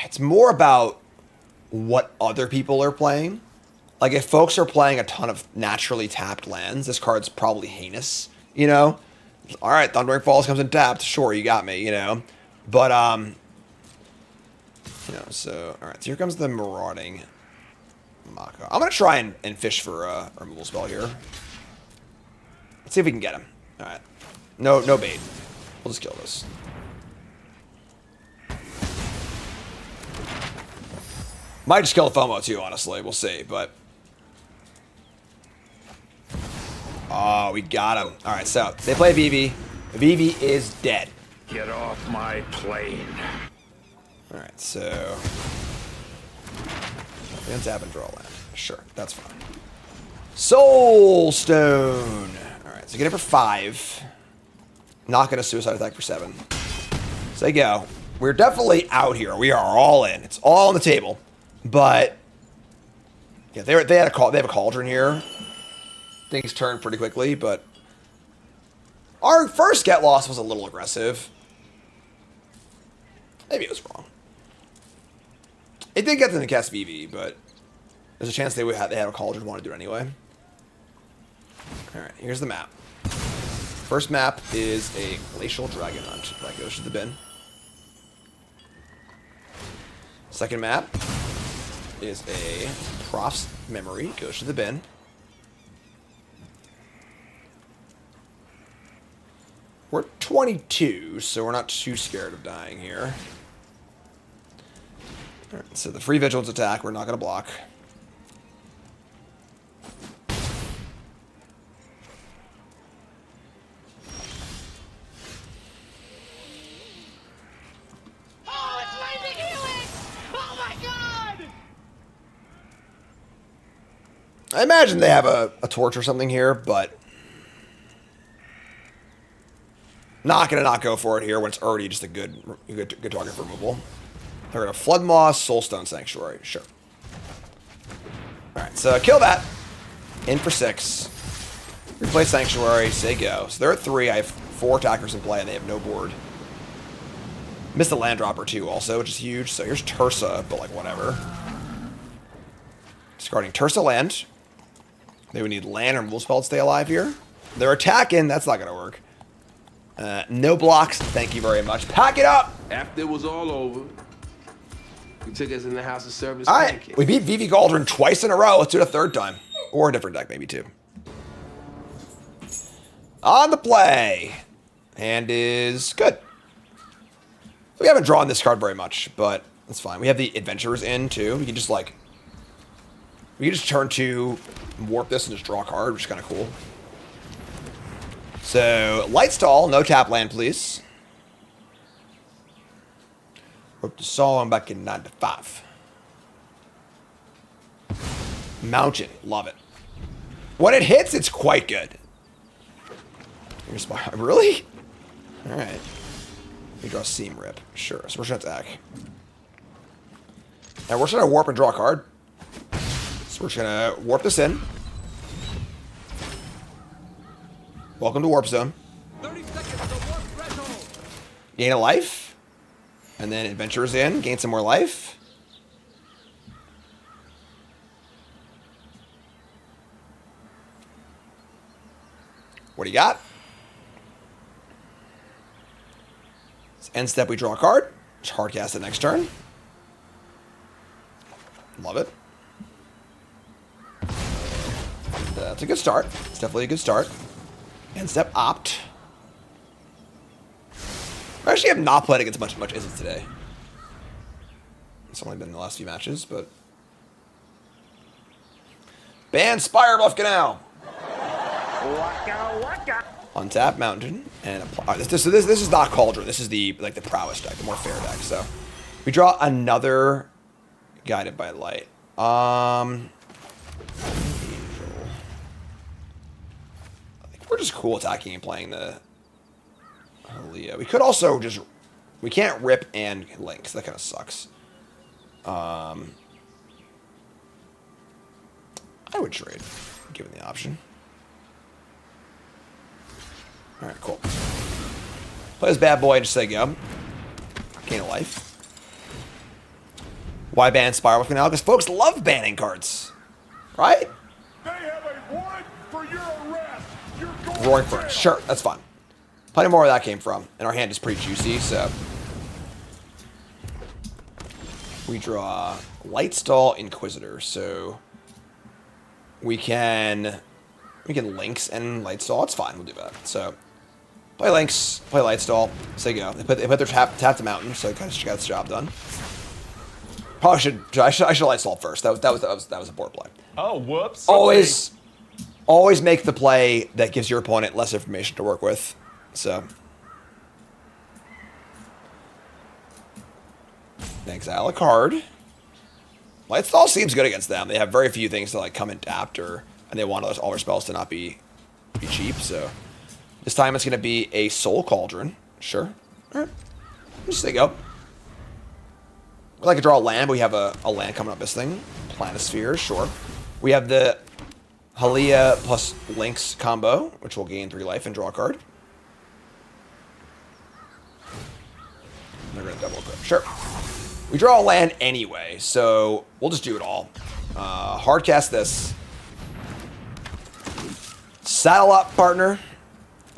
it's more about what other people are playing. Like, if folks are playing a ton of naturally tapped lands, this card's probably heinous, you know? All right, Thundering Falls comes in tapped. Sure, you got me, you know? But, you know, so, all right, so here comes the Marauding Mako. I'm going to try and fish for a removal spell here. Let's see if we can get him. All right. No bait. We'll just kill this. Might just kill the FOMO, too, honestly. We'll see, but... Oh, we got him. All right, so they play Vivi. Vivi is dead. Get off my plane. All right, so we can tap and draw land. Sure, that's fine. Soul Stone. All right, so get it for 5. Not gonna suicide attack for 7. So there you go. We're definitely out here. We are all in. It's all on the table. But yeah, they have a Cauldron here. Things turned pretty quickly, but our first get loss was a little aggressive. Maybe it was wrong. It did get them to cast Vivi, but there's a chance they had a Cauldron want to do it anyway. All right, here's the map. First map is a Glacial Dragon Hunt. That goes to the bin. Second map is a Prof's Memory. Goes to the bin. We're 22, so we're not too scared of dying here. All right, so the free Vigilance attack, we're not going to block. Oh, it's lightning healing! Oh my god! I imagine they have a torch or something here, but... Not gonna not go for it here when it's already just a good target for removal. They're gonna Flood Moss, Soulstone Sanctuary. Sure. Alright, so kill that. In for 6. Replace Sanctuary, say go. So they're at 3. I have 4 attackers in play and they have no board. Missed a land dropper too also, which is huge. So here's Tursa, but like whatever. Discarding Tursa land. They would need land or removal spell to stay alive here. They're attacking, that's not gonna work. No blocks, thank you very much. Pack it up! After it was all over, you took us in the house of service. All right, we beat Vivi Cauldron twice in a row. Let's do it a third time. Or a different deck, maybe too. On the play. Hand is good. We haven't drawn this card very much, but that's fine. We have the Adventurers in too. We can just like... We can just turn 2, warp this, and just draw a card, which is kind of cool. So, light stall, no tap land, please. Hope the song back in 95. Mountain, love it. When it hits, it's quite good. Here's my, really? Alright. We draw Seam Rip. Sure, so we're just gonna attack. And we're just gonna warp and draw a card. So we're just gonna warp this in. Welcome to Warp Zone. 30 seconds to warp threshold. Gain a life. And then Adventurers in. Gain some more life. What do you got? End step, we draw a card. Just hard cast it next turn. Love it. That's a good start. It's definitely a good start. End step, opt. I actually have not played against much Izzet today. It's only been the last few matches, but... Ban Spire Bluff Canal! Untap Mountain and apply. This is not Cauldron. This is the prowess deck, the more fair deck. So we draw another Guided by Light. Angel. I think we're just cool attacking and playing the Halia. We could also just we can't rip and link, so that kind of sucks. I would trade, given the option. Alright, cool. Play this bad boy and just say go. Gain a life. Why ban Spiral Canal? Because folks love banning cards. Right? They have a warrant for your arrest. You're going Roaring Furnace. Sure, that's fine. Plenty more where that came from. And our hand is pretty juicy, so... We draw Lightstall Inquisitor, so... We can Lynx and Lightstall. It's fine, we'll do that. So... Play Lynx, play Lightstall, say go. They put their tap to Mountain, so it kind of got its job done. Probably I should Lightstall first. That was a poor play. Oh, whoops. Always make the play that gives your opponent less information to work with. So exile a card. Lightstall seems good against them. They have very few things to like come and tap, and they want all their spells to not be cheap. So. This time it's going to be a Soul Cauldron. Sure. All right. Just say go. We'd like to draw a land, but we have a land coming up this thing. Planisphere, sure. We have the Halia plus Lynx combo, which will gain 3 life and draw a card. They're going to double equip. Sure. We draw a land anyway, so we'll just do it all. Hard cast this. Saddle up, partner.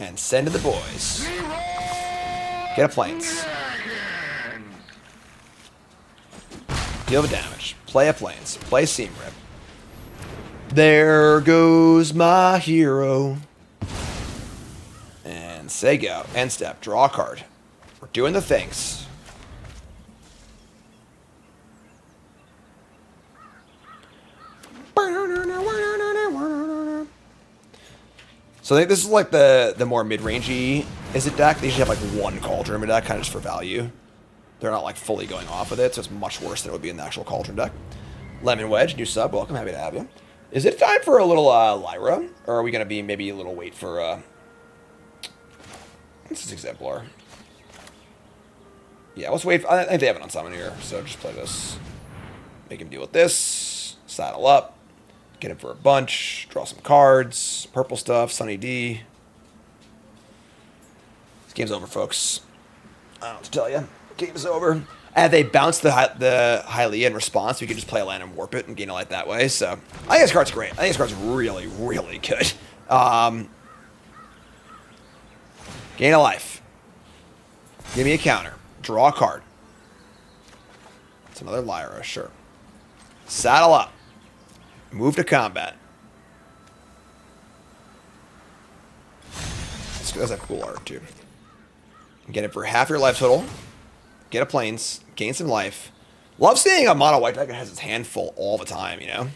And send to the boys. Get a Plains. Deal the damage. Play a Plains. Play Seam Rip. There goes my hero. And say go. End step. Draw a card. We're doing the things. So I think this is like the more mid-rangey Izzet deck. They usually have like one Cauldron in the deck, kind of just for value. They're not like fully going off with it, so it's much worse than it would be in the actual Cauldron deck. Lemon Wedge, new sub, welcome, happy to have you. Is it time for a little Lyra? Or are we going to be maybe a little wait for... This is Exemplar. Yeah, let's wait. I think they have it on summon here, so just play this. Make him deal with this. Saddle up. Get him for a bunch. Draw some cards. Purple stuff. Sunny D. This game's over, folks. I don't know what to tell you. Game's over. And they bounce the Hylia in response. We can just play a land and warp it and gain a life that way. So I think this card's great. I think this card's really, really good. Gain a life. Give me a counter. Draw a card. It's another Lyra, sure. Saddle up. Move to combat. That's a cool art, too. Get it for half your life total. Get a Plains. Gain some life. Love seeing a mono white deck that has its hand full all the time, you know?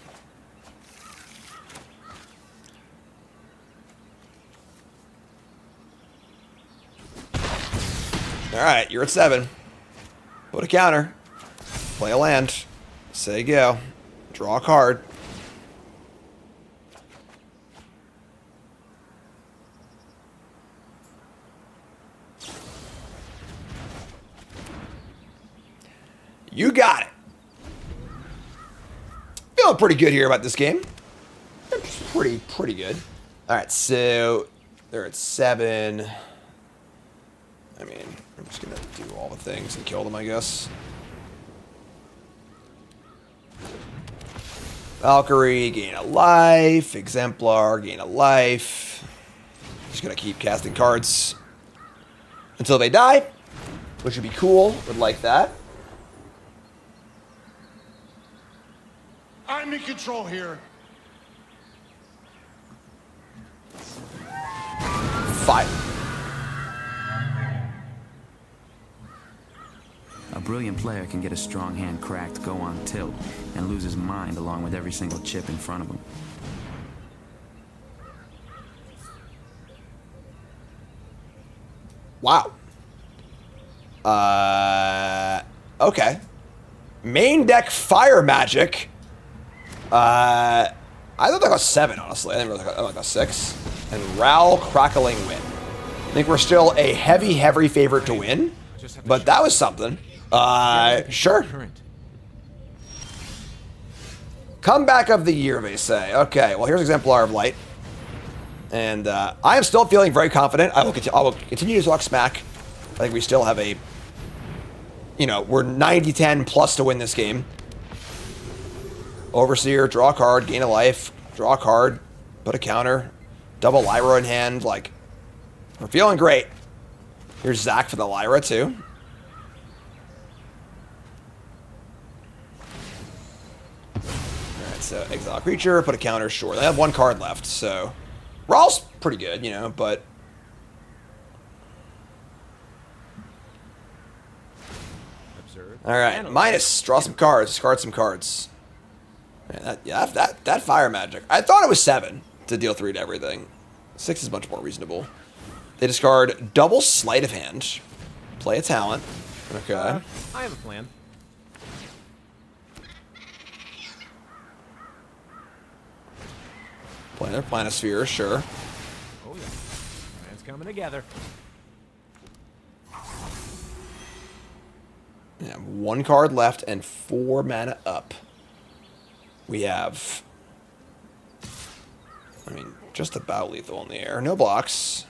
Alright, you're at 7. Put a counter. Play a land. Say go. Draw a card. You got it. Feeling pretty good here about this game. Pretty good. Alright, so they're at 7. I mean, I'm just gonna do all the things and kill them, I guess. Valkyrie, gain a life. Exemplar, gain a life. Just gonna keep casting cards until they die, which would be cool. Would like that. I'm in control here. 5. A brilliant player can get a strong hand cracked, go on tilt, and lose his mind along with every single chip in front of him. Wow. Okay. Main deck fire magic. I thought that got 7, honestly. I think it was like a 6. And Ral Crackling Wind. I think we're still a heavy favorite to win. But that was something. Sure. Comeback of the year, they say. Okay, well, here's Exemplar of Light. And I am still feeling very confident. I will continue to talk smack. I think we still have a... You know, we're 90-10 plus to win this game. Overseer, draw a card, gain a life, draw a card, put a counter, double Lyra in hand. Like, we're feeling great. Here's Zach for the Lyra, too. Alright, so exile creature, put a counter, sure. They have 1 card left, so... Raw's pretty good, you know, but... Alright, minus, draw some cards, discard some cards. Yeah, that fire magic. I thought it was 7 to deal 3 to everything. 6 is much more reasonable. They discard double sleight of hand. Play a talent. Okay. I have a plan. Play their Planisphere, sure. Oh yeah, plan's coming together. Yeah, 1 card left and 4 mana up. We have, I mean, just about lethal in the air. No blocks.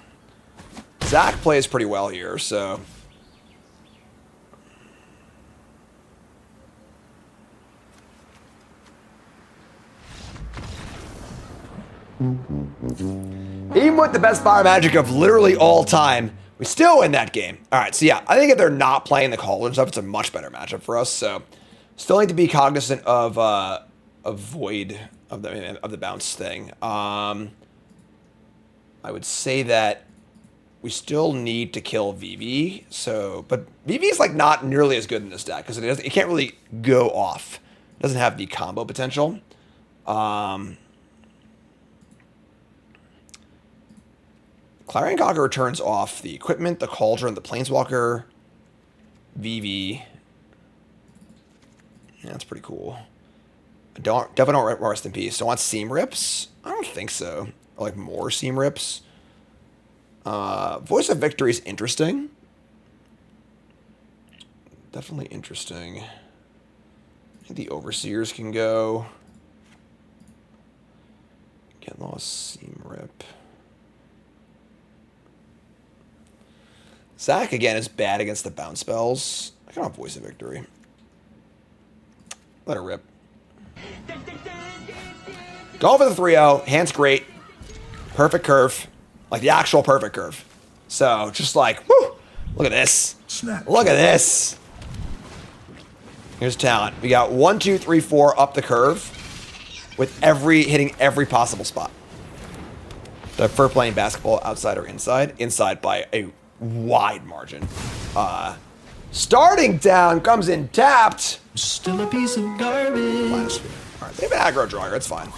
Zach plays pretty well here, so. Even with the best fire magic of literally all time, we still win that game. All right, so yeah, I think if they're not playing the Cauldron stuff, it's a much better matchup for us. So, still need to be cognizant of Void of the bounce thing. I would say that we still need to kill Vivi. So, but Vivi is like not nearly as good in this deck because it can't really go off. It doesn't have the combo potential. Clarion Conqueror turns off the equipment, the Cauldron, the Planeswalker, Vivi. Yeah, that's pretty cool. Definitely don't rest in peace. Don't want Seam Rips? I don't think so. Or like more Seam Rips. Voice of Victory is interesting. Definitely interesting. I think the Overseers can go. Get lost, Seam Rip. Zach, again, is bad against the bounce spells. I can have Voice of Victory. Let her rip. Go for the 3-0. Hand's great. Perfect curve. Like the actual perfect curve. So, just like, whoo! Look at this. Look at this. Here's talent. We got 1, 2, 3, 4 up the curve with hitting every possible spot. For playing basketball outside or inside. Inside by a wide margin. Starting down comes in tapped. Still a piece of garbage. Alright, they have an aggro drawer. It's fine.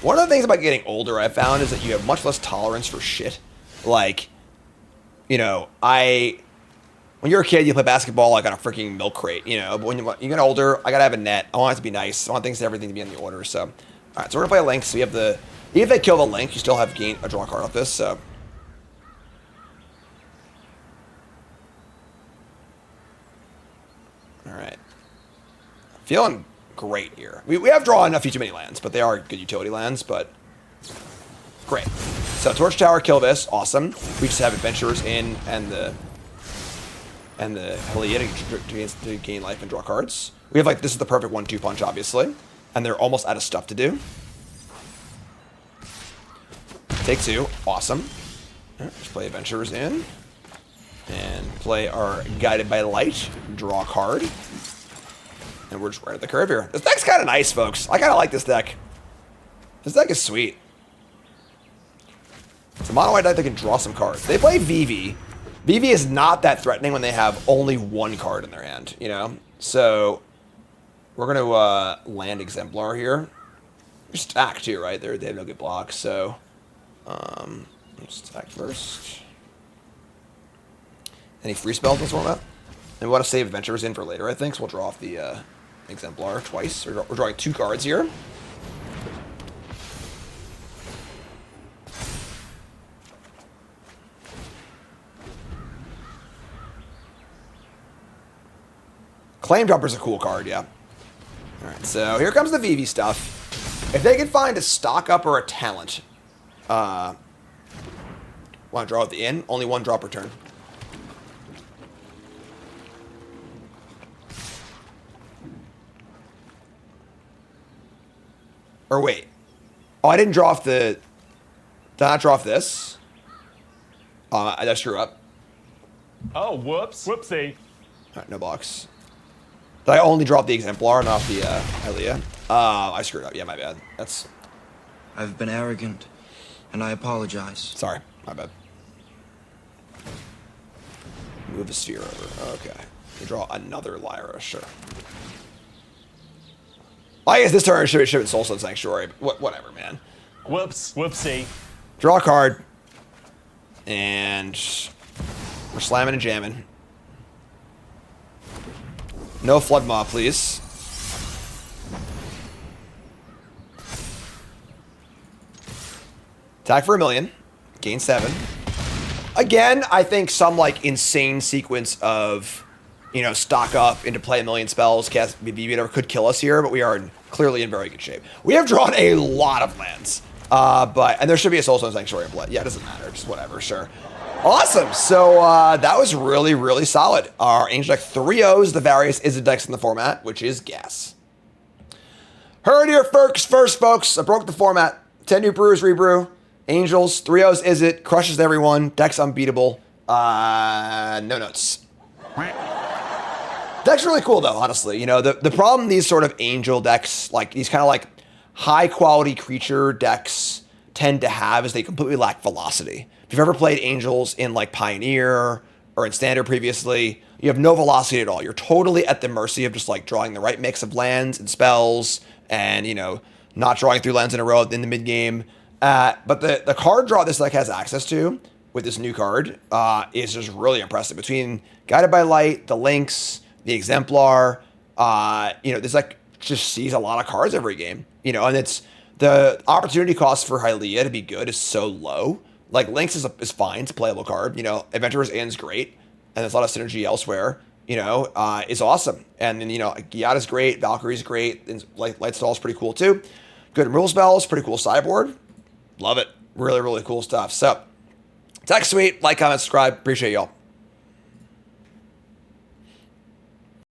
One of the things about getting older I found is that you have much less tolerance for shit. Like, you know, when you're a kid, you play basketball like on a freaking milk crate, you know. But when you get older, I gotta have a net. I want it to be nice. I want everything to be in the order. So, all right, so we're gonna play a link. So we have even if they kill the link, you still have a draw card off this. So, all right, feeling great here. We have drawn a few too many lands, but they are good utility lands. But great. So Torch Tower, kill this, awesome. We just have Adventurers in and the Hylia to gain life and draw cards. We have like, this is the perfect 1-2 punch, obviously. And they're almost out of stuff to do. Take 2, awesome. Right, let's play Adventurers in. And play our Guided by Light, draw a card. And we're just right at the curve here. This deck's kind of nice, folks. I kind of like this deck. This deck is sweet. It's a mono white deck that can draw some cards. They play Vivi. Vivi is not that threatening when they have only one card in their hand, you know? So, we're going to land Exemplar here. They're stacked too, right? They have no good blocks, so... let's stack first. Any free spells in this format? And we want to save Adventurers in for later, I think, so we'll draw off the Exemplar twice. We're drawing 2 cards here. Claim Jumper's a cool card, yeah. Alright, so here comes the Vivi stuff. If they can find a stock up or a talent, want to draw at the inn? Only 1 drop per turn. Or wait. Oh, I didn't draw off the... Did I not draw off this? I just screw up. Oh, whoops. Whoopsie. Alright, no blocks. Did I only drop the Exemplar, not the Hylia? I screwed up. Yeah, my bad. I've been arrogant, and I apologize. Sorry, my bad. Move a sphere over. Okay. You draw another Lyra, sure. I guess this turn should have been Soulstone Sanctuary. Whatever, man. Whoops. Whoopsie. Draw a card. And we're slamming and jamming. No Flood Maw, please. Attack for 1 million. Gain 7. Again, I think some like insane sequence of, you know, stock up into play 1 million spells, cast Vivi, whatever, could kill us here, but we are clearly in very good shape. We have drawn a lot of lands. And there should be a Soulstone Sanctuary in play. Yeah, it doesn't matter. Just whatever, sure. Awesome. So that was really, really solid. Our Angel deck 3-0s the various Izzet decks in the format, which is gas. Heard here first, folks. I broke the format. 10 new brews, rebrew. Angels, 3-0s Izzet, crushes everyone. Deck's unbeatable. No notes. Deck's really cool, though, honestly. You know, the problem these sort of Angel decks, like these kind of like high-quality creature decks tend to have is they completely lack velocity. If you've ever played Angels in like Pioneer or in Standard previously, you have no velocity at all. You're totally at the mercy of just like drawing the right mix of lands and spells and, you know, not drawing 3 lands in a row in the mid-game. But the card draw this deck has access to with this new card is just really impressive. Between Guided by Light, the Links, the Exemplar, you know, this deck just sees a lot of cards every game. You know, and it's the opportunity cost for Hylia to be good is so low. Like, Lynx is fine. It's a playable card. You know, Adventurers in is great. And there's a lot of synergy elsewhere. You know, is awesome. And then, you know, Giada's great. Valkyrie's great. And Lightstall's pretty cool, too. Good removal spells. Pretty cool sideboard. Love it. Really, really cool stuff. So, tech sweet. Like, comment, subscribe. Appreciate y'all.